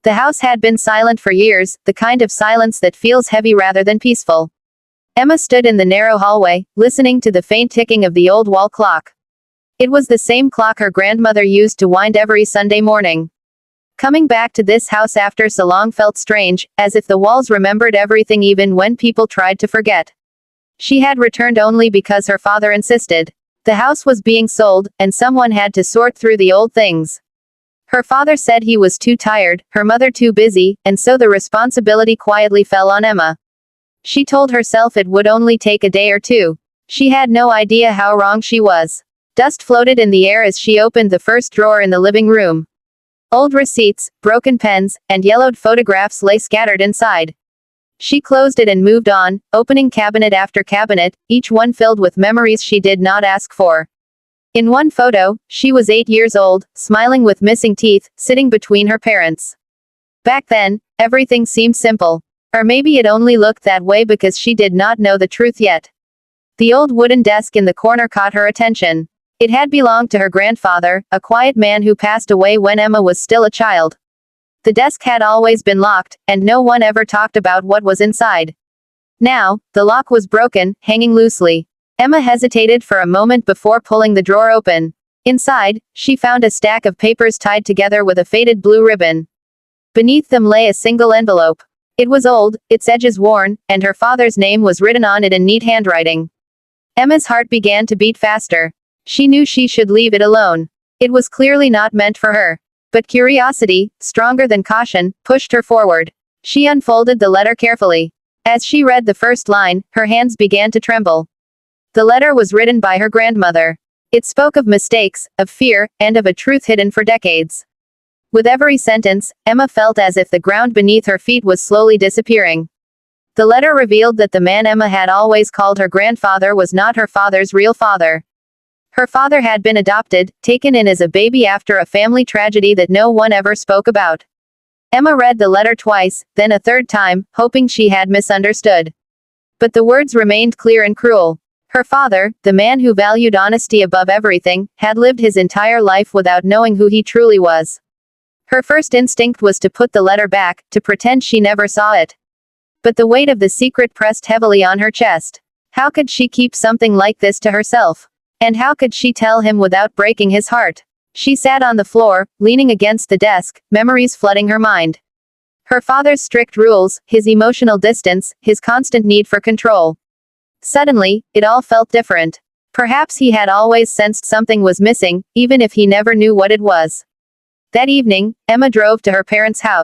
The house had been silent for years, the kind of silence that feels heavy rather than peaceful. Emma stood in the narrow hallway, listening to the faint ticking of the old wall clock. It was the same clock her grandmother used to wind every Sunday morning. Coming back to this house after so long felt strange, as if the walls remembered everything even when people tried to forget. She had returned only because her father insisted. The house was being sold, and someone had to sort through the old things. Her father said he was too tired, her mother too busy, and so the responsibility quietly fell on Emma. She told herself it would only take a day or two. She had no idea how wrong she was. Dust floated in the air as she opened the first drawer in the living room. Old receipts, broken pens, and yellowed photographs lay scattered inside. She closed it and moved on, opening cabinet after cabinet, each one filled with memories she did not ask for. In one photo, she was 8 years old, smiling with missing teeth, sitting between her parents. Back then, everything seemed simple. Or maybe it only looked that way because she did not know the truth yet. The old wooden desk in the corner caught her attention. It had belonged to her grandfather, a quiet man who passed away when Emma was still a child. The desk had always been locked, and no one ever talked about what was inside. Now, the lock was broken, hanging loosely. Emma hesitated for a moment before pulling the drawer open. Inside, she found a stack of papers tied together with a faded blue ribbon. Beneath them lay a single envelope. It was old, its edges worn, and her father's name was written on it in neat handwriting. Emma's heart began to beat faster. She knew she should leave it alone. It was clearly not meant for her. But curiosity, stronger than caution, pushed her forward. She unfolded the letter carefully. As she read the first line, her hands began to tremble. The letter was written by her grandmother. It spoke of mistakes, of fear, and of a truth hidden for decades. With every sentence, Emma felt as if the ground beneath her feet was slowly disappearing. The letter revealed that the man Emma had always called her grandfather was not her father's real father. Her father had been adopted, taken in as a baby after a family tragedy that no one ever spoke about. Emma read the letter twice, then a third time, hoping she had misunderstood. But the words remained clear and cruel. Her father, the man who valued honesty above everything, had lived his entire life without knowing who he truly was. Her first instinct was to put the letter back, to pretend she never saw it. But the weight of the secret pressed heavily on her chest. How could she keep something like this to herself? And how could she tell him without breaking his heart? She sat on the floor, leaning against the desk, memories flooding her mind. Her father's strict rules, his emotional distance, his constant need for control. Suddenly, it all felt different. Perhaps he had always sensed something was missing, even if he never knew what it was. That evening, Emma drove to her parents' house.